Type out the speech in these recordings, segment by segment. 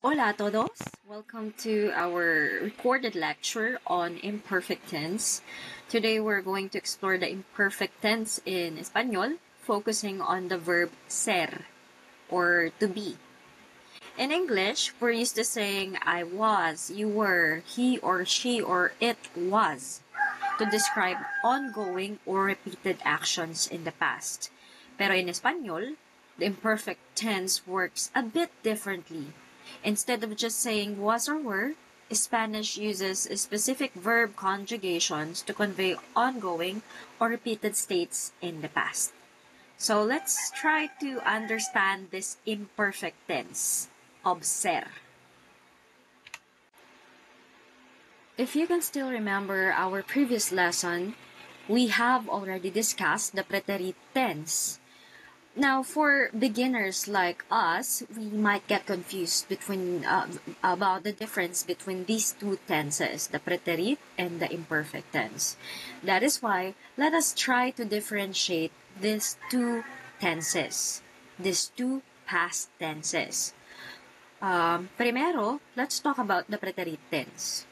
Hola a todos! Welcome to our recorded lecture on imperfect tense. Today we're going to explore the imperfect tense in Espanol, focusing on the verb ser, or to be. In English, we're used to saying I was, you were, he or she or it was to describe ongoing or repeated actions in the past. Pero in Espanol, the imperfect tense works a bit differently. Instead of just saying was or were, Spanish uses specific verb conjugations to convey ongoing or repeated states in the past. So let's try to understand this imperfect tense of ser. If you can still remember our previous lesson, we have already discussed the preterite tense. Now, for beginners like us, we might get confused about the difference between these two tenses, the preterite and the imperfect tense. That is why let us try to differentiate these two tenses, these two past tenses. Primero, let's talk about the preterite tense.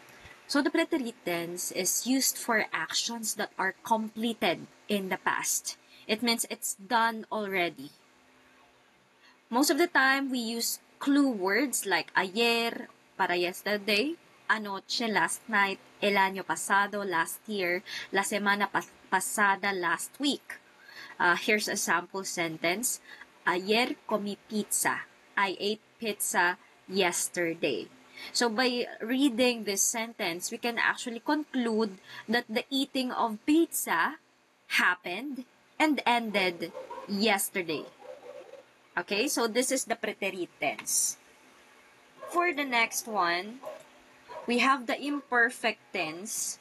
So the preterite tense is used for actions that are completed in the past. It means it's done already. Most of the time, we use clue words like ayer, para yesterday, anoche, last night, el año pasado, last year, la semana pasada, last week. Here's a sample sentence. Ayer comí pizza. I ate pizza yesterday. So by reading this sentence, we can actually conclude that the eating of pizza happened and ended yesterday. Okay, so this is the preterite tense. For the next one, we have the imperfect tense.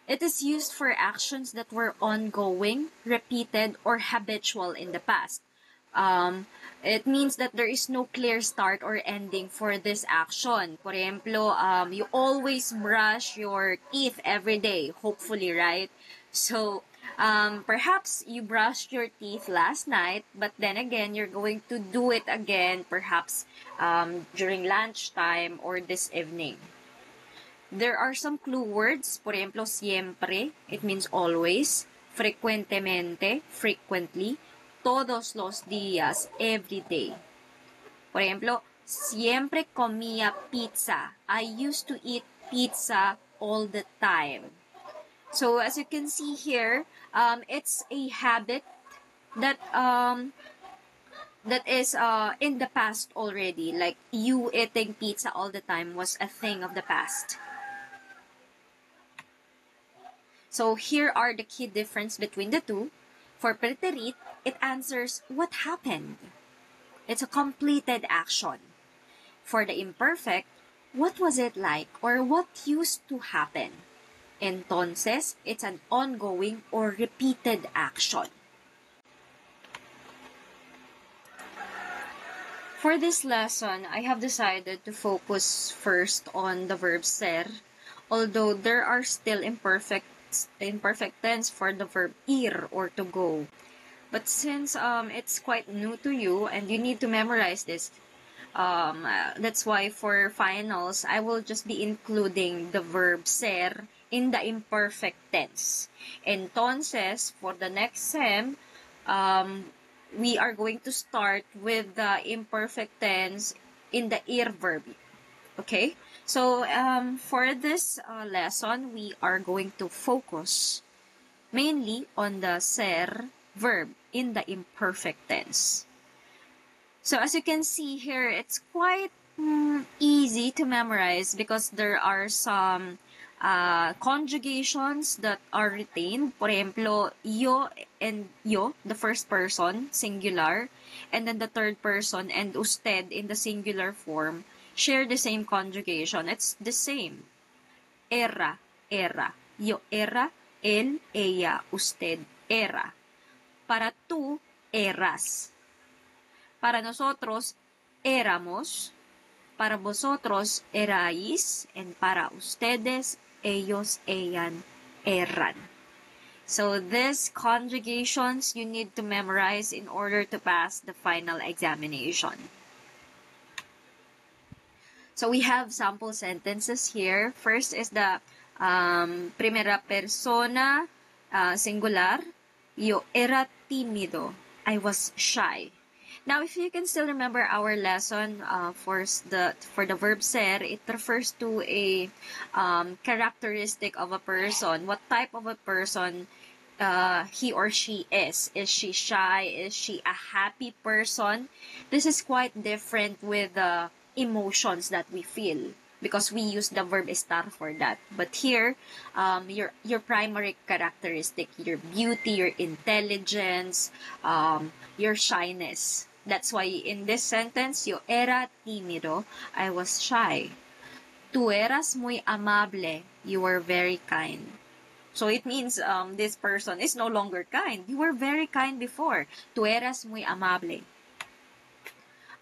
It is used for actions that were ongoing, repeated, or habitual in the past. It means that there is no clear start or ending for this action. For ejemplo, you always brush your teeth every day, hopefully, right? So, perhaps you brushed your teeth last night, but then again, you're going to do it again, perhaps during lunchtime or this evening. There are some clue words. Por ejemplo, siempre, it means always. Frecuentemente, frequently. Todos los días, every day. Por ejemplo, siempre comía pizza. I used to eat pizza all the time. So as you can see here, it's a habit that that is in the past already. Like you eating pizza all the time was a thing of the past. So here are the key difference between the two. For preterite, it answers what happened. It's a completed action. For the imperfect, what was it like or what used to happen? Entonces, it's an ongoing or repeated action. For this lesson, I have decided to focus first on the verb ser, although there are still imperfect tense for the verb ir or to go. But since it's quite new to you and you need to memorize this, that's why for finals, I will just be including the verb ser in the imperfect tense. Entonces, for the next sem, we are going to start with the imperfect tense in the ir verb. Okay? So, for this lesson, we are going to focus mainly on the ser verb in the imperfect tense. So as you can see here, it's quite easy to memorize because there are some conjugations that are retained. For ejemplo, yo and yo, the first person, singular, and then the third person and usted in the singular form share the same conjugation. It's the same. Era, era. Yo era, él, ella, usted, era. Para tú, eras. Para nosotros, éramos. Para vosotros, erais. And para ustedes, ellos, ellan, eran. So these conjugations you need to memorize in order to pass the final examination. So we have sample sentences here. First is the primera persona singular. Yo era tímido. I was shy. Now, if you can still remember our lesson for the verb ser, it refers to a characteristic of a person. What type of a person he or she is. Is she shy? Is she a happy person? This is quite different with the emotions that we feel because we use the verb estar for that. But here, your primary characteristic, your beauty, your intelligence, your shyness. That's why in this sentence, yo era tímido, I was shy. Tú eras muy amable, you were very kind. So it means this person is no longer kind. You were very kind before. Tú eras muy amable.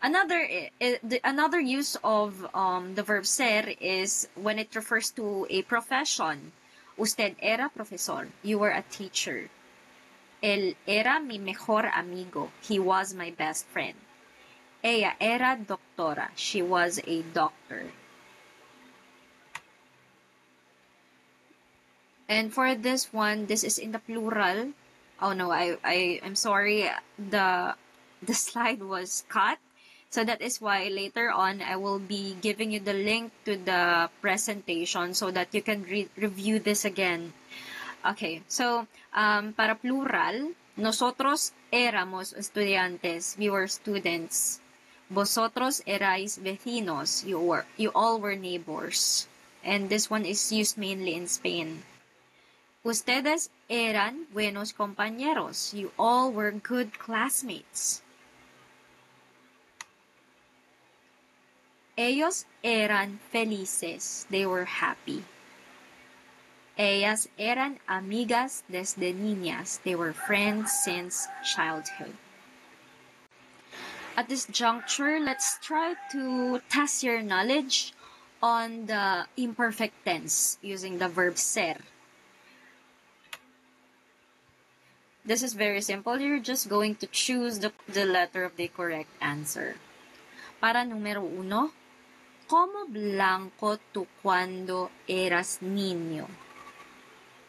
Another use of the verb ser is when it refers to a profession. Usted era profesor. You were a teacher. Él era mi mejor amigo. He was my best friend. Ella era doctora. She was a doctor. And for this one, this is in the plural. Oh no, I'm sorry. The slide was cut. So that is why later on I will be giving you the link to the presentation so that you can review this again. Okay, so para plural, nosotros éramos estudiantes. We were students. Vosotros erais vecinos. You all were neighbors. And this one is used mainly in Spain. Ustedes eran buenos compañeros. You all were good classmates. Ellos eran felices. They were happy. Ellas eran amigas desde niñas. They were friends since childhood. At this juncture, let's try to test your knowledge on the imperfect tense using the verb ser. This is very simple. You're just going to choose the letter of the correct answer. Para número 1, ¿cómo blanco tú cuando eras niño?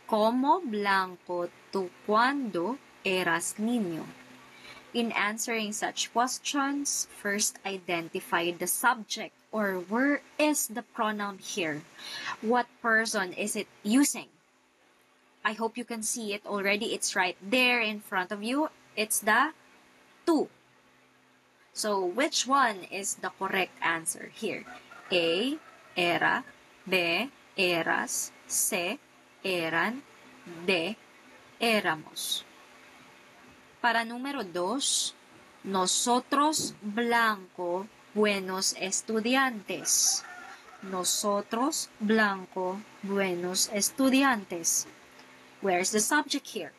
¿Cómo blanco tú cuando eras niño? In answering such questions, first identify the subject or where is the pronoun here? What person is it using? I hope you can see it already. It's right there in front of you. It's the tú. So which one is the correct answer here? A, era. B, eras. C, eran. D, éramos. Para número 2, nosotros blanco, buenos estudiantes. Nosotros blanco, buenos estudiantes. Where's the subject here?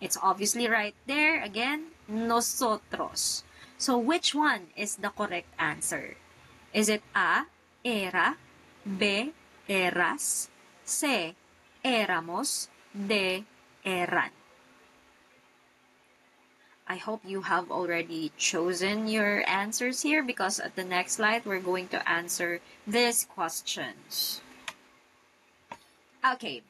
It's obviously right there. Again, nosotros. So which one is the correct answer? Is it A, era, B, eras, C, éramos, D, eran? I hope you have already chosen your answers here because at the next slide, we're going to answer these questions. Okay.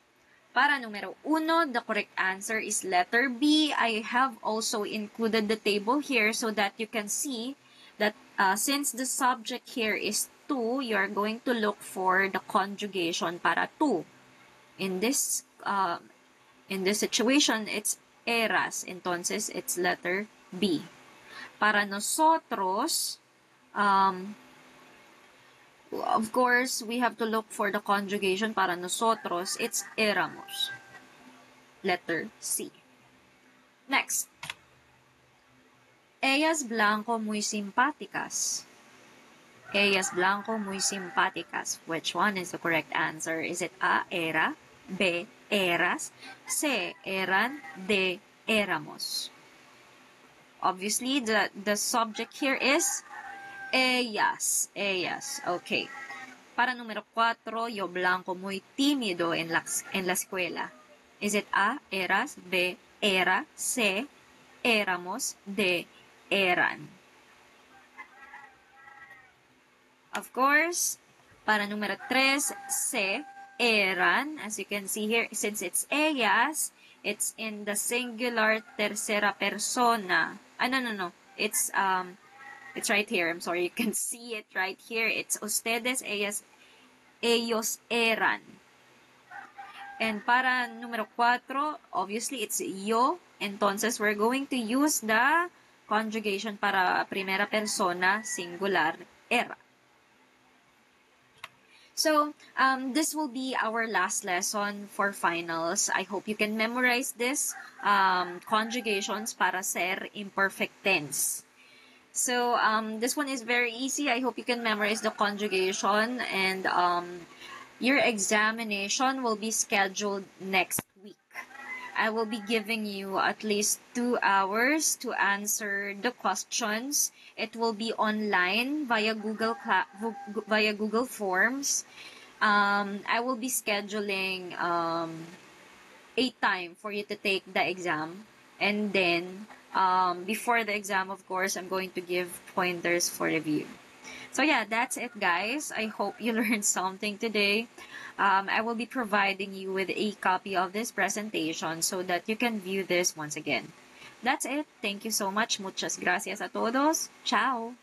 Para número 1, the correct answer is letter B. I have also included the table here so that you can see that since the subject here is tú, you are going to look for the conjugation para tú. In this situation, it's eras. Entonces, it's letter B. Para nosotros, of course, we have to look for the conjugation para nosotros. It's éramos. Letter C. Next. Ellas blanco muy simpáticas. Ellas blanco muy simpáticas. Which one is the correct answer? Is it A, era, B, eras, C, eran, D, éramos? Obviously, the subject here is ellas. Ellas. Okay. Para número 4, yo blanco muy tímido en la escuela. Is it A, eras, B, era, C, éramos, D, eran? Of course, para número 3, se, eran. As you can see here, since it's ellas, it's in the singular tercera persona. No. It's right here. I'm sorry. You can see it right here. It's ustedes, ellas, ellos eran. And para número 4, obviously, it's yo. Entonces, we're going to use the conjugation para primera persona, singular, era. So, this will be our last lesson for finals. I hope you can memorize this conjugations para ser imperfect tense. So, this one is very easy. I hope you can memorize the conjugation, and your examination will be scheduled next week. I will be giving you at least 2 hours to answer the questions. It will be online via Google Forms. I will be scheduling a time for you to take the exam, and then before the exam, of course, I'm going to give pointers for review. So yeah, that's it, guys. I hope you learned something today. I will be providing you with a copy of this presentation so that you can view this once again. That's it. Thank you so much. Muchas gracias a todos. Ciao.